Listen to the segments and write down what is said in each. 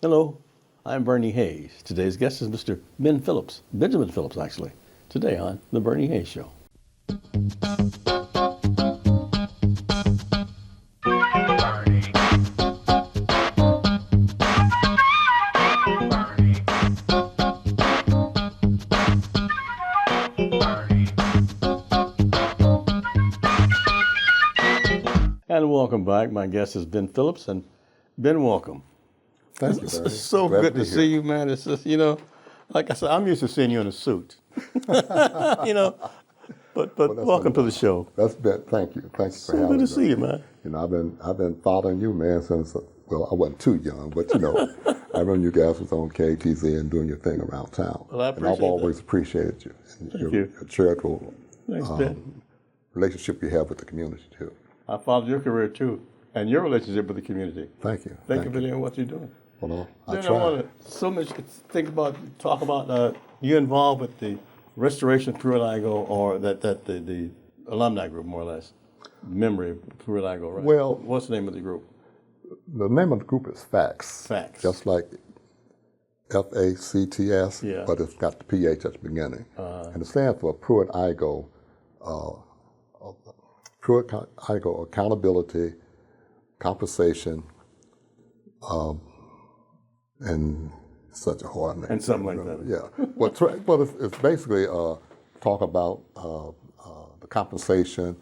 Hello, I'm Bernie Hayes. Today's guest is Mr. Ben Phillips, Benjamin Phillips, actually, today on The Bernie Hayes Show. And welcome back. My guest is Ben Phillips, and Ben, welcome. Thank you, Barry. It's so Glad good be to here. see you, man. It's just, like I said, I'm used to seeing you in a suit. But welcome to the show. That's been. Thank you. Thank you for having Good me. to see you, man. I've been following you, man, since I wasn't too young, but I remember you guys was on KTZ and doing your thing around town. Well, I and appreciate I've always that. appreciated you and Thank your you. charitable Thanks, Ben. relationship you have with the community too. I followed your career too, and your relationship with the community. Thank you. Thank you for doing what you're doing. Well, I Then I try. want to talk about you involved with the restoration of Pruitt-Igoe, or the alumni group, more or less, memory of Pruitt-Igoe, right? Well, What's the name of the group? The name of the group is FACTS. FACTS. Just like FACTS, Yeah. but it's got the PH at the beginning. And it stands for Pruitt-Igoe, Pruitt-Igoe Accountability, Compensation, and such a hard name. And something like that. Yeah. Well, it's basically talk about the compensation,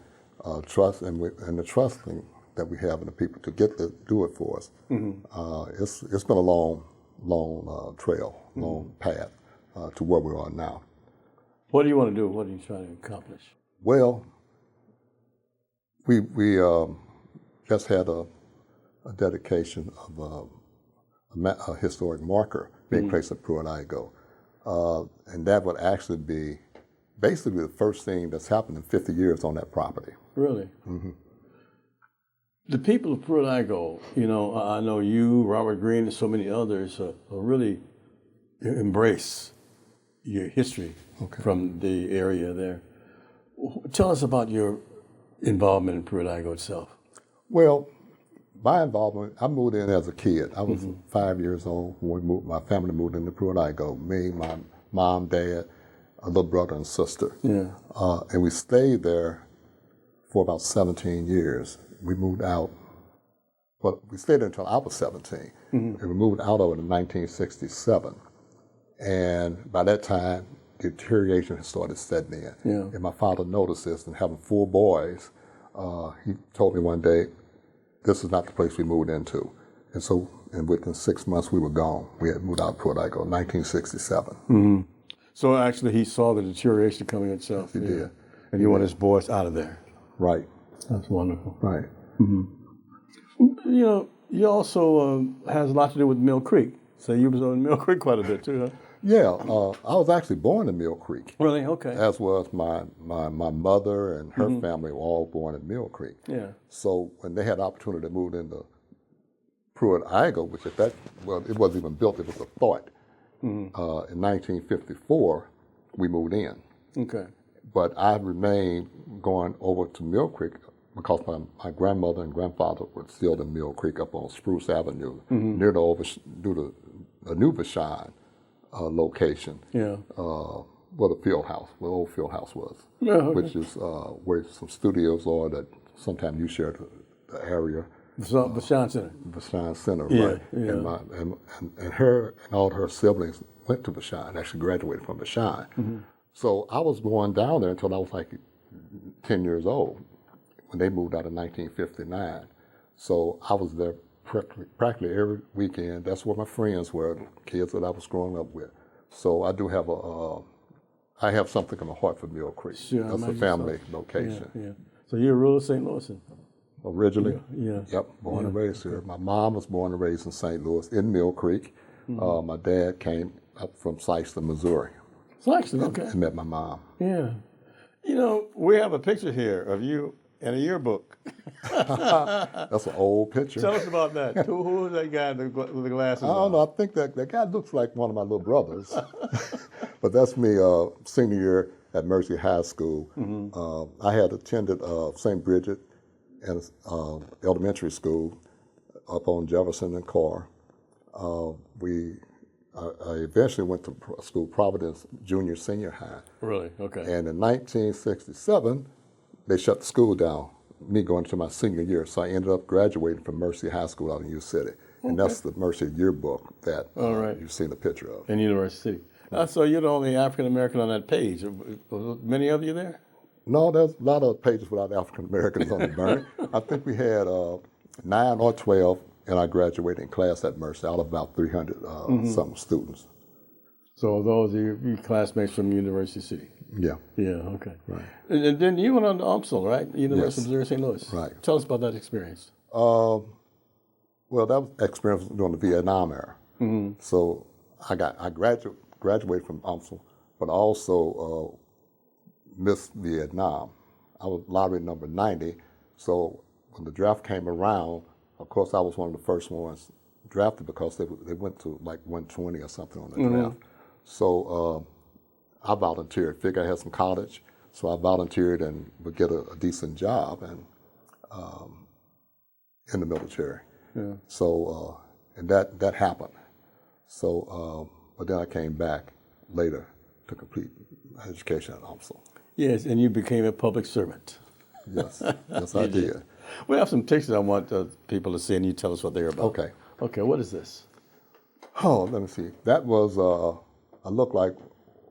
trust, and the trusting that we have in the people to get to do it for us. Mm-hmm. It's been a long trail, long path to where we are now. What do you want to do? What are you trying to accomplish? Well, we just had a dedication of a historic marker being placed at Pruitt-Igoe, and that would actually be basically the first thing that's happened in 50 years on that property. Really? Mm-hmm. The people of Pruitt-Igoe, I know you, Robert Greene, and so many others really embrace your history from the area there. Tell us about your involvement in Pruitt-Igoe itself. Well, my involvement, I moved in as a kid. I was 5 years old when my family moved into Pruitt-Igoe. Me, my mom, dad, a little brother and sister. Yeah. And we stayed there for about 17 years. We moved out, well, we stayed there until I was 17. And we moved out of it in 1967. And by that time, deterioration had started setting in. Yeah. And my father noticed this, and having 4 boys, he told me one day, this is not the place we moved into. And so, and within 6 months, we were gone. We had moved out of Pruitt-Igoe in 1967. Mm-hmm. So actually, he saw the deterioration coming itself. He did. And he wanted his boys out of there. Right. That's wonderful. Right. You also has a lot to do with Mill Creek. So you was on Mill Creek quite a bit too, huh? Yeah, I was actually born in Mill Creek. Really? Okay. As was my mother and her family were all born in Mill Creek. Yeah. So when they had the opportunity to move into Pruitt-Igoe, which it wasn't even built, it was a thought. In 1954, we moved in. Okay. But I remained going over to Mill Creek because my grandmother and grandfather were still in Mill Creek up on Spruce Avenue, near the new Vashon location. Yeah. Where the old field house was, which is where some studios are that sometimes you share the area. Vashon Center. Vashon Center, Yeah, right. yeah. And her and all her siblings went to Vashon, actually graduated from Vashon. So I was going down there until I was like 10 years old when they moved out in 1959. So I was there practically every weekend. That's where my friends were, the kids that I was growing up with. So I do have I have something in my heart for Mill Creek. Sure, that's a family location. Yeah. So you're a rural St. Louisan. Originally, Yeah. yep, born and raised here. My mom was born and raised in St. Louis, in Mill Creek. My dad came up from Sykeston, Missouri. Sykeston, okay. And met my mom. Yeah. We have a picture here of you in a yearbook. That's an old picture. Tell us about that. Who is that guy with the glasses I on? don't know. I think that guy looks like one of my little brothers. But that's me, senior year at Mercy High School. I had attended St. Bridget and elementary school up on Jefferson and Carr. I eventually went to school, Providence Junior Senior High. Really? Okay. And in 1967, they shut the school down, me going to my senior year. So I ended up graduating from Mercy High School out in U City. And that's the Mercy yearbook that you've seen a picture of. In University City. So you're the only African American on that page. Was many of you there? No, there's a lot of pages without African Americans on the burn. I think we had 9 or 12 in our graduating class at Mercy, out of about 300 something students. So those are your classmates from University City? Yeah. Yeah, okay. Right. And then you went on to UMSL, right? University of Missouri St. Louis. Right. Tell us about that experience. Well, that was experience during the Vietnam era. So I graduated from UMSL, but I also missed Vietnam. I was lottery number 90, so when the draft came around, of course I was one of the first ones drafted because they went to like 120 or something on the draft. So I volunteered, figured I had some college, so I volunteered and would get a decent job and in the military. Yeah. So, and that happened. So, but then I came back later to complete my education at UMSL. Yes, and you became a public servant. Yes, yes, I did. We have some pictures I want people to see, and you tell us what they're about. Okay. Okay, what is this? Oh, let me see. That was, I look like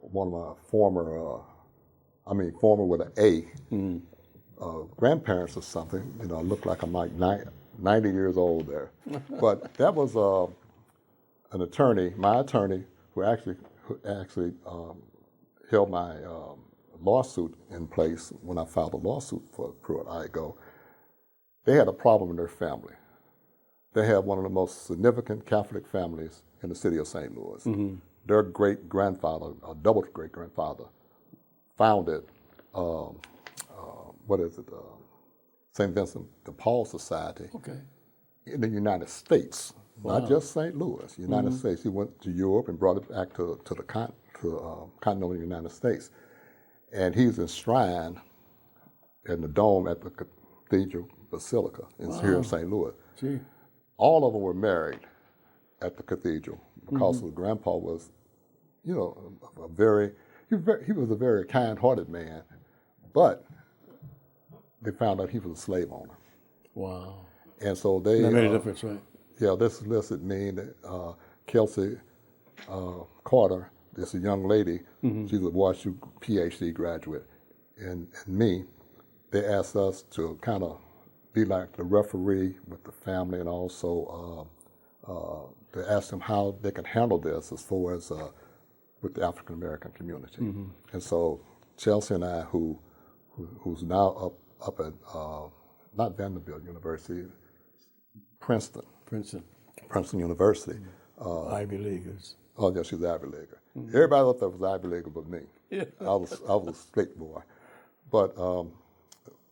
one of my former with an A, grandparents or something. You know, I look like I'm like 90 years old there. But that was an attorney, my attorney, who actually held my lawsuit in place when I filed a lawsuit for Pruitt-Igoe. They had a problem in their family. They had one of the most significant Catholic families in the city of St. Louis. Their great-grandfather, or double great-grandfather, founded, St. Vincent de Paul Society in the United States, not just St. Louis, United States. He went to Europe and brought it back to the continental United States. And he's enshrined in the dome at the Cathedral Basilica here in St. Louis. Gee. All of them were married at the cathedral because the grandpa was, you know, he was a very kind-hearted man, but they found out he was a slave owner. Wow. And so they... That made a difference, right? Yeah, this listed me that Kelsey Carter, this a young lady, she's a WashU PhD graduate, and me, they asked us to kind of be like the referee with the family, and also to ask them how they can handle this as far as with the African American community. And so Chelsea and I, who's now up at not Vanderbilt University, Princeton University. Ivy Leaguers. Oh yeah, she's Ivy Leaguer. Everybody else was Ivy Leaguer but me. Yeah. I was a straight boy, but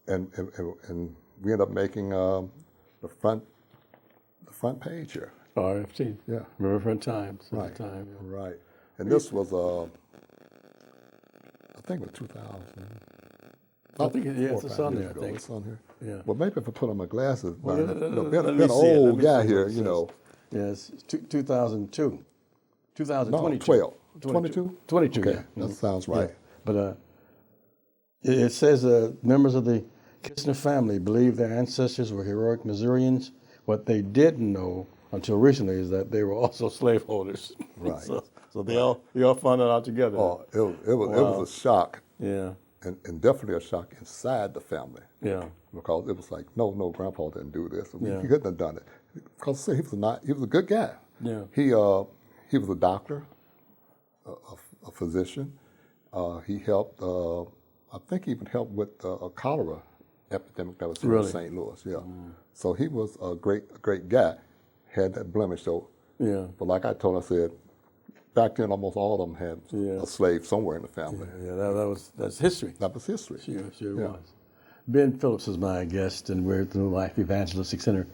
and we ended up making the front page here. RFT. Yeah. Riverfront Times. Right. Time, yeah. Right. And this was I think it was 2000. I think it's on there. I think it's on here. Yeah. Well, maybe if I put on my glasses, Well, been let me an see it. Let old me guy see here, what it you know. Yes, 2002. 2022. No, 12. 22? 22, Okay, yeah. that sounds right. Yeah. But it says members of the Kistner family believe their ancestors were heroic Missourians. What they didn't know until recently is that they were also slaveholders. Right. So they all found that out together. Oh, it was a shock. Yeah. And definitely a shock inside the family. Yeah. Because it was like, no, Grandpa didn't do this. Yeah. He couldn't have done it. Because he was a good guy. Yeah. He was a doctor, a physician. He helped. I think he even helped with a cholera epidemic that was here in St. Louis. Yeah. So he was a great guy. Had that blemish though. Yeah. But like I told him, I said, back then almost all of them had a slave somewhere in the family. Yeah, that's history. That was history. Sure was. Ben Phillips is my guest, and we're at the New Life Evangelistic Center,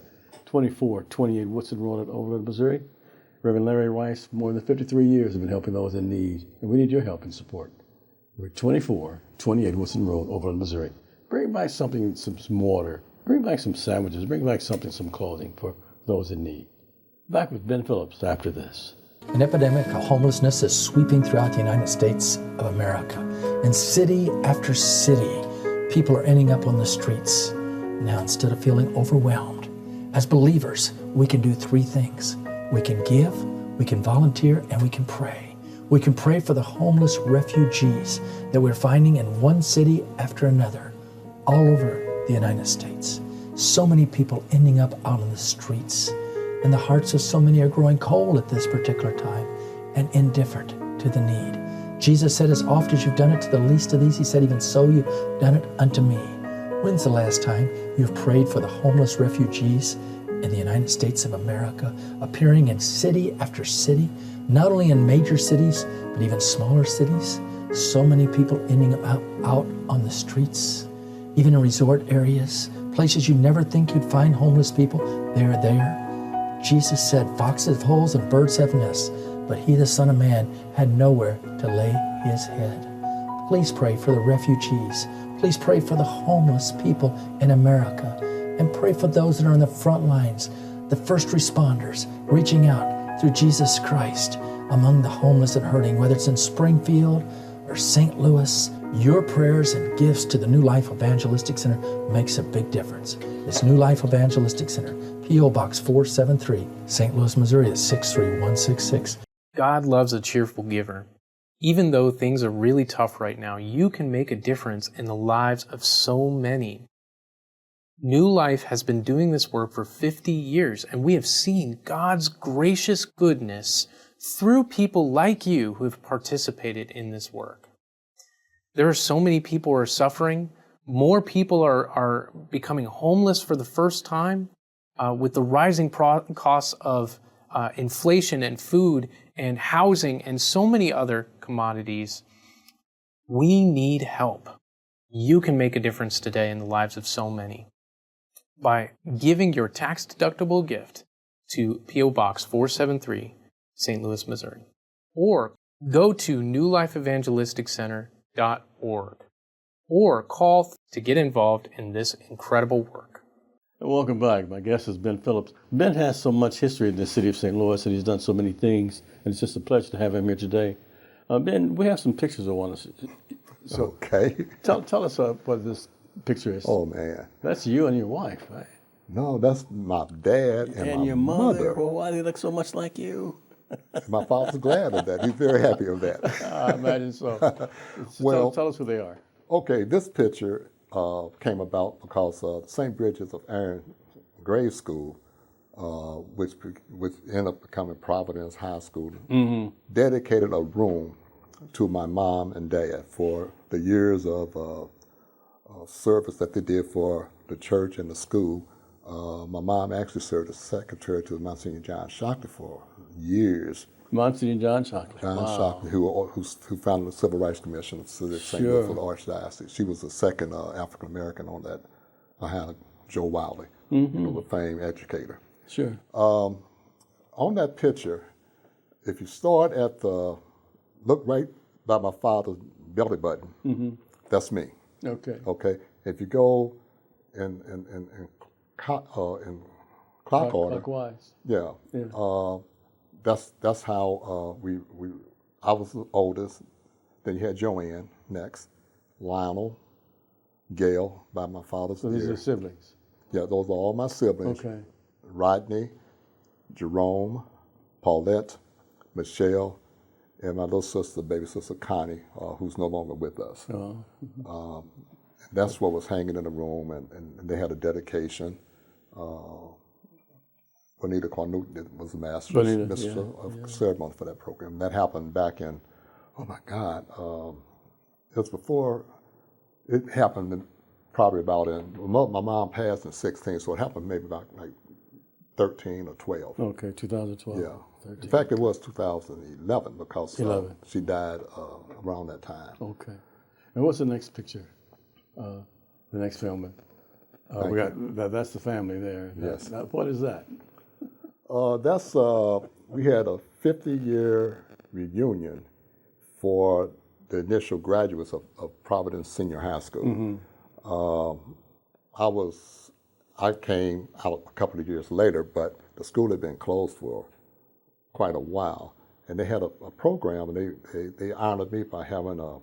2428 Woodson Road at Overland, Missouri. Reverend Larry Rice, more than 53 years, have been helping those in need, and we need your help and support. We're 2428 Woodson Road, Overland, Missouri. Bring back something, some water. Bring back some sandwiches. Bring back something, some clothing for those in need. Back with Ben Phillips after this. An epidemic of homelessness is sweeping throughout the United States of America. In city after city, people are ending up on the streets. Now, instead of feeling overwhelmed, as believers, we can do three things. We can give, we can volunteer, and we can pray. We can pray for the homeless refugees that we're finding in one city after another, all over the United States. So many people ending up out on the streets, and the hearts of so many are growing cold at this particular time and indifferent to the need. Jesus said, as oft as you've done it to the least of these, he said, even so you've done it unto me. When's the last time you've prayed for the homeless refugees in the United States of America, appearing in city after city, not only in major cities, but even smaller cities? So many people ending up out on the streets, even in resort areas, places you never think you'd find homeless people, they're there. Jesus said, foxes have holes and birds have nests, but he, the Son of Man, had nowhere to lay his head. Please pray for the refugees. Please pray for the homeless people in America. And pray for those that are on the front lines, the first responders, reaching out through Jesus Christ among the homeless and hurting, whether it's in Springfield or St. Louis. Your prayers and gifts to the New Life Evangelistic Center makes a big difference. This New Life Evangelistic Center, P.O. Box 473, St. Louis, Missouri, is 63166. God loves a cheerful giver. Even though things are really tough right now, you can make a difference in the lives of so many. New Life has been doing this work for 50 years, and we have seen God's gracious goodness through people like you who have participated in this work. There are so many people who are suffering. More people are becoming homeless for the first time with the rising costs of inflation and food and housing and so many other commodities. We need help. You can make a difference today in the lives of so many by giving your tax-deductible gift to P.O. Box 473, St. Louis, Missouri. Or go to newlifeevangelisticcenter.org or call to get involved in this incredible work. Welcome back. My guest is Ben Phillips. Ben has so much history in the city of St. Louis, and he's done so many things, and it's just a pleasure to have him here today. Ben, we have some pictures I want to see. So, Okay. Tell us what this picture is. Oh, man. That's you and your wife, right? No, that's my dad and my your mother. Well, why do they look so much like you? My father's glad of that. He's very happy of that. I imagine so. Well, tell us who they are. Okay, this picture came about because St. Bridget's of Aaron Grade School, which ended up becoming Providence High School, dedicated a room to my mom and dad for the years of service that they did for the church and the school. My mom actually served as secretary to Monsignor John Shockley for years. Monsignor John Shockley. John Shockley, who founded the Civil Rights Commission of St. Louis for the Archdiocese. She was the second African American on that, behind Joe Wiley, the famed educator. Sure. On that picture, if you start at look right by my father's belly button, that's me. Okay. Okay. If you go in clock order, Clockwise. yeah. That's how I was the oldest. Then you had Joanne next, Lionel, Gail by my father's So these ear. are siblings. Yeah, those are all my siblings. Okay. Rodney, Jerome, Paulette, Michelle, and my little sister, baby sister Connie, who's no longer with us. That's what was hanging in the room, and they had a dedication. Bonita Cornute was the master of ceremony for that program. That happened back in, oh my God, it was before, it happened probably about my mom passed in 16, so it happened maybe about like 13 or 12. Okay, 2012. Yeah. 13. In fact, it was 2011 because 11. She died around that time. Okay. And what's the next picture? The next film? We got that's the family there. Yes. What is that? That's we had a 50-year reunion for the initial graduates of Providence Senior High School. I came out a couple of years later, but the school had been closed for quite a while, and they had a program, and they honored me by having a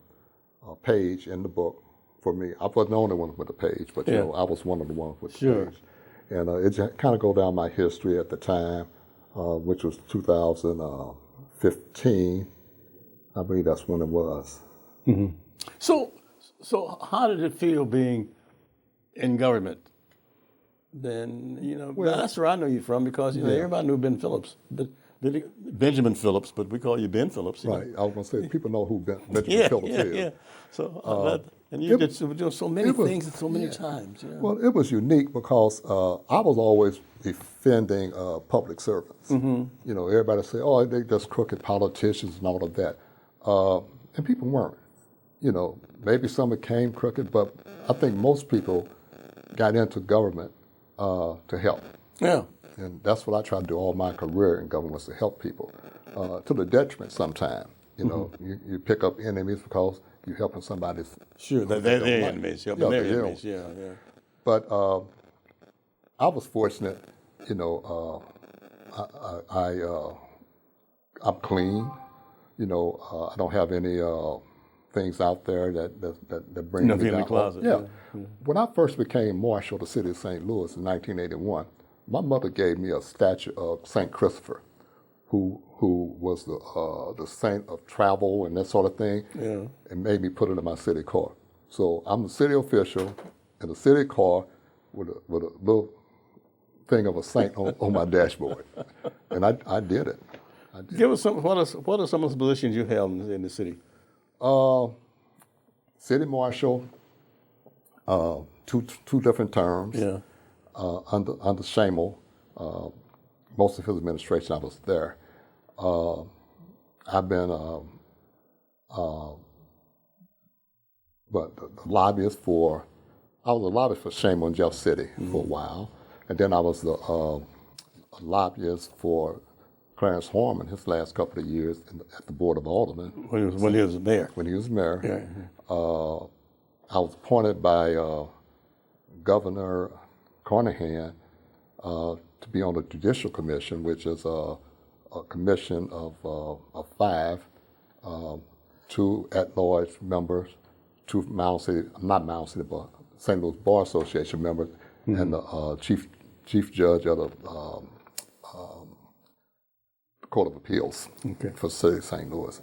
page in the book for me. I wasn't the only one with a page, but you know, I was one of the ones with the page. And it just kind of go down my history at the time, which was 2015. I believe that's when it was. Mm-hmm. So how did it feel being in government? Then, you know, that's where I know you from, because you know, everybody knew Ben Phillips, Benjamin Phillips, but we call you Ben Phillips. Right. I was going to say, people know who Benjamin Phillips is. Yeah. So, and you did so many things at so many times. Yeah. Well, it was unique because I was always defending public servants. You know, everybody say, oh, they just crooked politicians and all of that. And people weren't. You know, maybe some became crooked, but I think most people got into government to help. Yeah. And that's what I tried to do all my career in government, was to help people, to the detriment sometimes. You know, you pick up enemies because you're helping somebody. Sure, they're enemies. Helping their enemies. Yeah. But I was fortunate, you know, I'm clean. You know, I don't have any things out there that bring me down. Nothing in the closet. Yeah. When I first became Marshal of the City of St. Louis in 1981, my mother gave me a statue of St. Christopher, who was the saint of travel and that sort of thing, and made me put it in my city car. So I'm a city official in a city car with a little thing of a saint on my dashboard, and I did it. Give us some. What are some of the positions you held in the city? City marshal, two different terms. Yeah. Under Shamel, most of his administration, I was there. I've been lobbyist for. I was a lobbyist for Shamel in Jeff City for a while, and then I was the lobbyist for Clarence Harmon his last couple of years at the Board of Aldermen. When he was mayor. When he was mayor. Yeah. I was appointed by Governor Carnahan to be on the Judicial Commission, which is a commission of 5, 2 at-large members, 2 Mound City, not Mound City, but St. Louis Bar Association members, and the chief judge of the Court of Appeals for the City of St. Louis.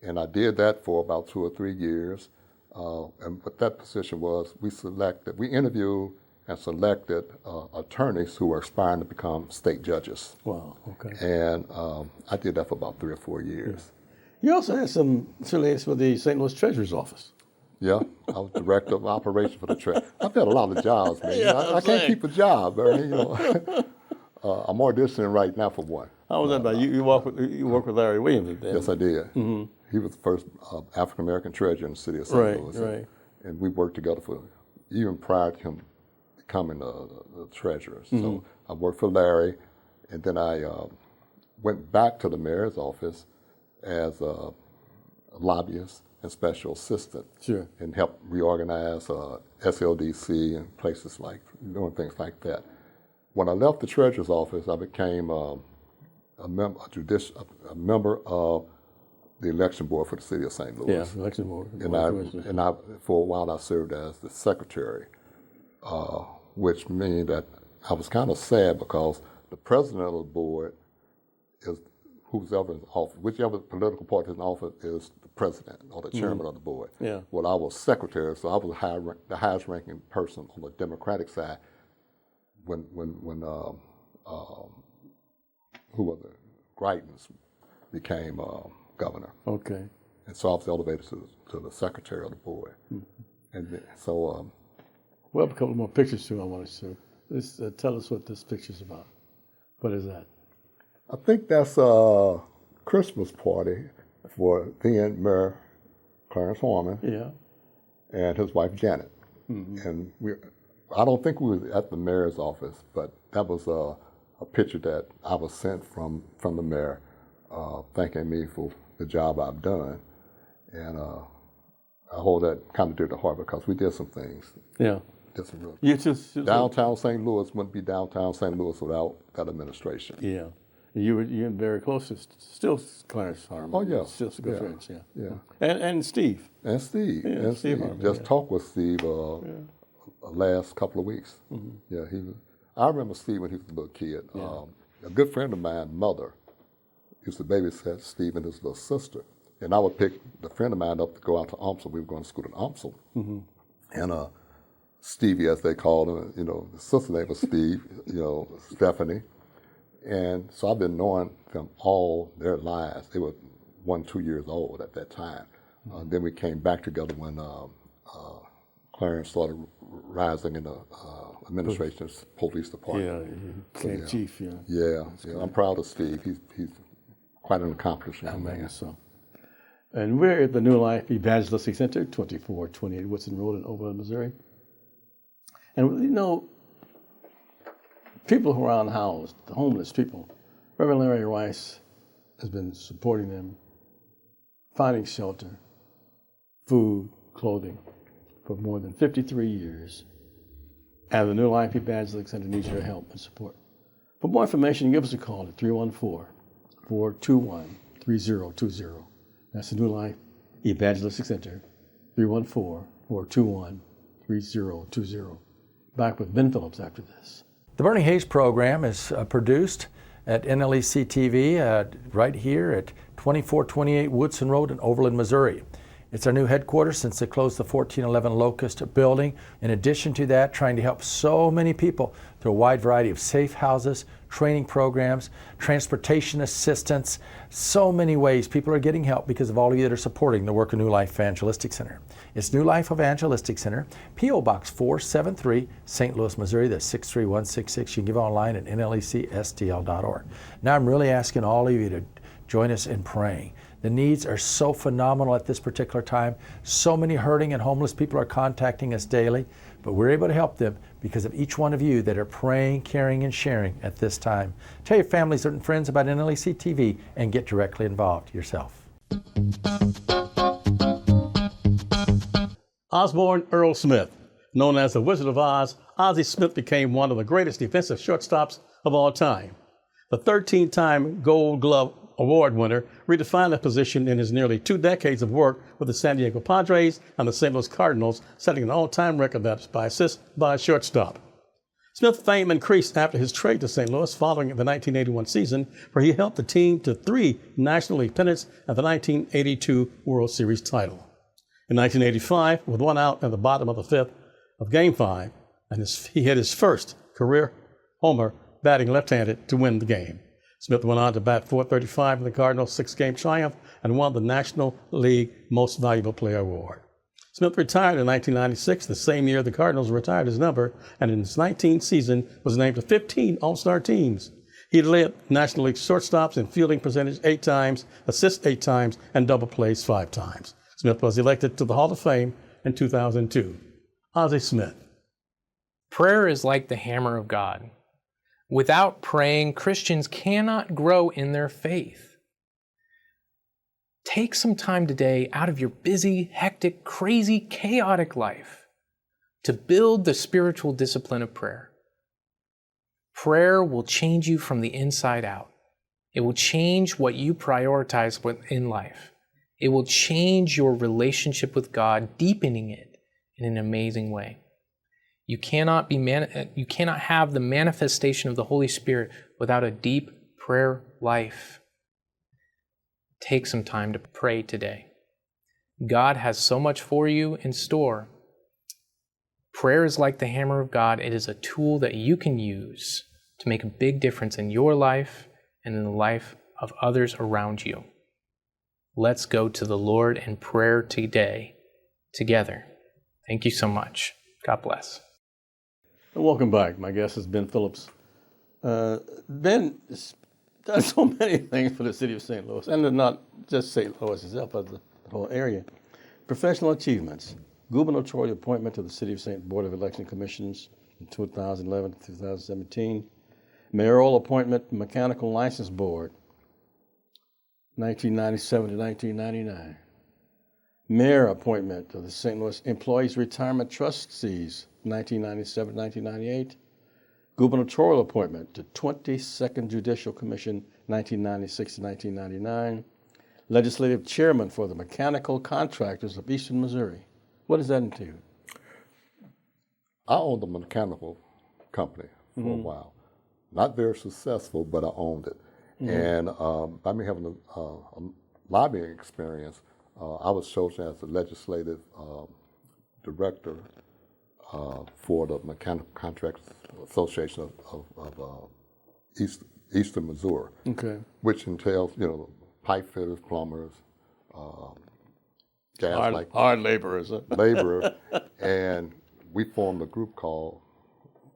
And I did that for about 2 or 3 years. And what that position was, we interviewed and selected attorneys who were aspiring to become state judges. Wow. Okay. And I did that for about 3 or 4 years. You also had some affiliates with the St. Louis Treasurer's Office. Yeah, I was director of operations for the Treasury. I've had a lot of jobs, man. Yeah, I can't keep a job, Bernie. You know, I'm auditioning right now for one. How was that about you? You worked with Larry Williams then? Yes, I did. He was the first African American treasurer in the city of St. Louis. Right. And we worked together for even prior to him becoming the treasurer. So I worked for Larry, and then I went back to the mayor's office as a lobbyist and special assistant. Sure. And helped reorganize SLDC and places like doing things like that. When I left the treasurer's office, I became a member of the election board for the city of St. Louis. Yeah, election board. And I for a while I served as the secretary, which means that I was kind of sad because the president of the board is who's ever in office, whichever political party is in office is the president or the chairman of the board. Yeah. Well, I was secretary, so I was the highest ranking person on the Democratic side when who was it? Greitens became governor. Okay. And so I was elevated to the secretary of the board. And so... we have a couple more pictures too I want to show. Tell us what this picture's about. What is that? I think that's a Christmas party for then Mayor Clarence Harmon and his wife Janet. And I don't think we were at the mayor's office, but that was a picture that I was sent from the mayor thanking me for the job I've done. And I hold that kind of dear to heart because we did some things. Yeah. It's a real You just downtown St. Louis wouldn't be downtown St. Louis without that administration. Yeah. You're very close to still Clarence Harmon. Oh, yeah. Still good friends, yeah. Yeah. And Steve. And Steve. Yeah, and Steve Steve. Harmon, Just yeah. talked with Steve last couple of weeks. Mm-hmm. Yeah, I remember Steve when he was a little kid. A good friend of mine, mother, used to babysit Steve and his little sister. And I would pick the friend of mine up to go out to UMSL. We were going to school in UMSL. Mm-hmm. And Stevie, as they called him, the sister name was Steve, Stephanie. And so I've been knowing them all their lives. They were 1-2 years old at that time. Then we came back together when Clarence started rising in the administration's police department. Yeah, he became chief, yeah. Yeah, I'm proud of Steve. He's quite an accomplished young man. So. And we're at the New Life Evangelistic Center, 2428 Woodson Road in Overland, Missouri. And people who are unhoused, the homeless people, Reverend Larry Rice has been supporting them, finding shelter, food, clothing for more than 53 years. And the New Life Evangelistic Center needs your help and support. For more information, give us a call at 314-421-3020. That's the New Life Evangelistic Center, 314-421-3020. Back with Ben Phillips after this. The Bernie Hayes program is produced at NLEC TV right here at 2428 Woodson Road in Overland, Missouri. It's our new headquarters since they closed the 1411 Locust building. In addition to that, trying to help so many people through a wide variety of safe houses, training programs, transportation assistance, so many ways people are getting help because of all of you that are supporting the work of New Life Evangelistic Center. It's New Life Evangelistic Center, P.O. Box 473, St. Louis, Missouri. That's 63166. You can give online at nlecstl.org. Now I'm really asking all of you to join us in praying. The needs are so phenomenal at this particular time. So many hurting and homeless people are contacting us daily, but we're able to help them because of each one of you that are praying, caring, and sharing at this time. Tell your families and friends about NLEC TV and get directly involved yourself. Osborne Earl Smith, known as the Wizard of Oz, Ozzie Smith became one of the greatest defensive shortstops of all time. The 13-time Gold Glove Award winner redefined the position in his nearly 2 decades of work with the San Diego Padres and the St. Louis Cardinals, setting an all-time record that's by assists by a shortstop. Smith's fame increased after his trade to St. Louis following the 1981 season, where he helped the team to 3 National League pennants and the 1982 World Series title. In 1985, with 1 out at the bottom of the 5th of Game 5, he hit his first career homer batting left-handed to win the game. Smith went on to bat .435 in the Cardinals' 6-game triumph and won the National League Most Valuable Player Award. Smith retired in 1996, the same year the Cardinals retired his number, and in his 19th season was named to 15 All-Star teams. He led National League shortstops in fielding percentage 8 times, assists 8 times, and double plays 5 times. Smith was elected to the Hall of Fame in 2002. Ozzie Smith. Prayer is like the hammer of God. Without praying, Christians cannot grow in their faith. Take some time today out of your busy, hectic, crazy, chaotic life to build the spiritual discipline of prayer. Prayer will change you from the inside out. It will change what you prioritize in life. It will change your relationship with God, deepening it in an amazing way. You cannot have the manifestation of the Holy Spirit without a deep prayer life. Take some time to pray today. God has so much for you in store. Prayer is like the hammer of God. It is a tool that you can use to make a big difference in your life and in the life of others around you. Let's go to the Lord in prayer today, together. Thank you so much. God bless. Welcome back. My guest is Ben Phillips. Ben has done so many things for the city of St. Louis, and not just St. Louis itself, but the whole area. Professional achievements, gubernatorial appointment to the City of St. Board of Election Commissions in 2011 to 2017, mayoral appointment, Mechanical License Board, 1997 to 1999. Mayor appointment of the St. Louis Employees Retirement Trustees, 1997-1998. Gubernatorial appointment to 22nd Judicial Commission, 1996-1999. Legislative chairman for the Mechanical Contractors of Eastern Missouri. What does that entail? I owned a mechanical company for a while. Not very successful, but I owned it. And by me having a lobbying experience, I was chosen as the legislative director for the Mechanical Contractors Association of Eastern Missouri, which entails, pipe fitters, plumbers, hard laborers. Laborers, and we formed a group called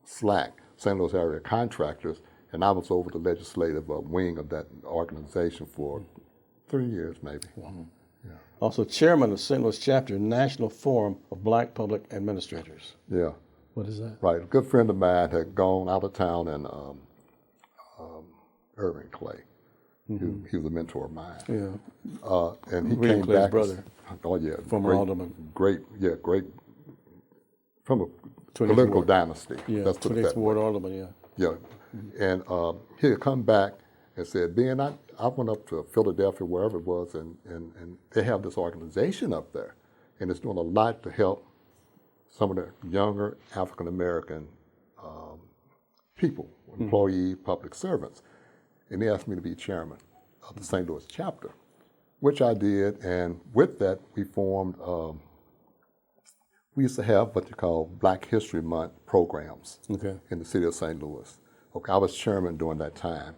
SLAC, St. Louis Area Contractors, and I was over the legislative wing of that organization for 3 years, maybe. Wow. Yeah. Also, chairman of St. Louis Chapter, National Forum of Black Public Administrators. Yeah. What is that? Right. A good friend of mine had gone out of town in Irving Clay. He was a mentor of mine. Yeah. And he William came Clay's back. brother. Oh yeah. Former alderman. Great. From a political dynasty. Yeah. Let's put it 28th that Ward way. alderman. Yeah. Yeah. And he had come back and said, Ben, I went up to Philadelphia, wherever it was, and they have this organization up there, and it's doing a lot to help some of the younger African American people, employees, public servants. And they asked me to be chairman of the St. Louis chapter, which I did. And with that, we formed, we used to have what you call Black History Month programs in the city of St. Louis. Okay, I was chairman during that time.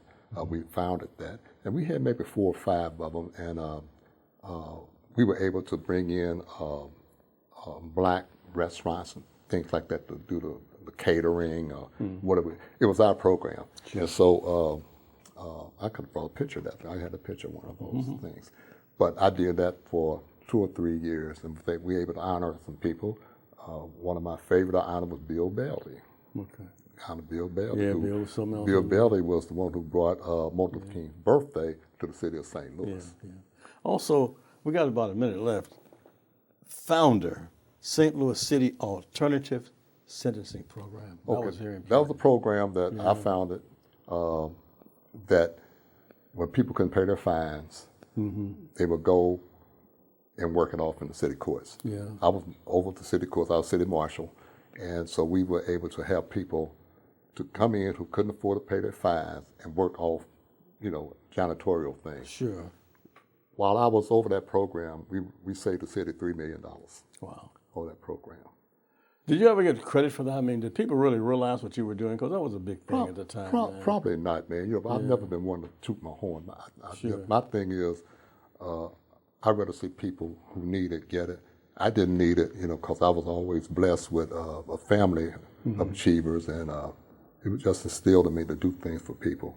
We founded that. And we had maybe 4 or 5 of them. And we were able to bring in black restaurants and things like that to do the catering or whatever. It was our program. And so I could have brought a picture of that. I had a picture of one of those things. But I did that for 2 or 3 years, and we were able to honor some people. One of my favorite honor was Bill Bailey. Honor Bill Bailey. Yeah, Bill was something else. Bill Bailey was the one who brought Martin Luther King's birthday to the city of St. Louis. Yeah. Also, we got about a minute left. Founder, St. Louis City Alternative Sentencing Program. That was very important. That was a program that I founded that when people couldn't pay their fines, they would go and work it off in the city courts. Yeah. I was over the city courts. I was city marshal. And so we were able to help people to come in who couldn't afford to pay their fines and work off, janitorial things. Sure. While I was over that program, we saved the city $3 million. Wow. Over that program. Did you ever get credit for that? I mean, did people really realize what you were doing? Because that was a big thing at the time. Probably not, man. I've never been one to toot my horn. My thing is, I'd rather see people who need it get it. I didn't need it, because I was always blessed with a family of achievers, and it was just instilled in me to do things for people.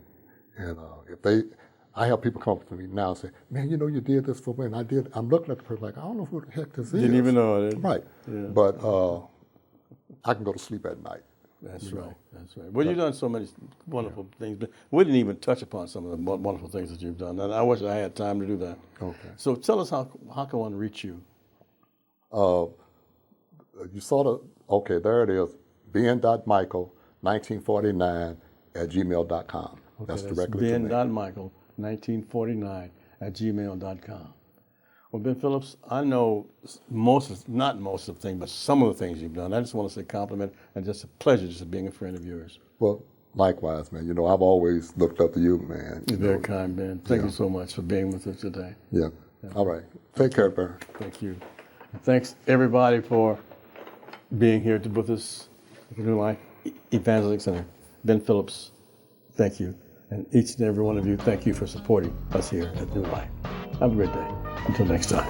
And I have people come up to me now and say, man, you did this for me, and I did. I'm looking at the person like, I don't know who the heck this is. Didn't even know it. Right. Yeah. But I can go to sleep at night. That's right. That's right. Well, you've done so many wonderful things, but we didn't even touch upon some of the wonderful things that you've done, and I wish I had time to do that. Okay. So tell us how can one reach you? You sort of, there it is, ben.michael1949@gmail.com. That's directly to me. ben.michael1949@gmail.com. Well, Ben Phillips, I know not most of the things, but some of the things you've done. I just want to say compliment and just a pleasure just being a friend of yours. Well, likewise, man. I've always looked up to you, man. You're very kind, Ben. Thank you so much for being with us today. Yeah. All right. Take care, Ben. Thank you. Thanks, everybody, for being here with us at the New Life Evangelistic Center. Ben Phillips, thank you. And each and every one of you, thank you for supporting us here at New Life. Have a great day. Until next time.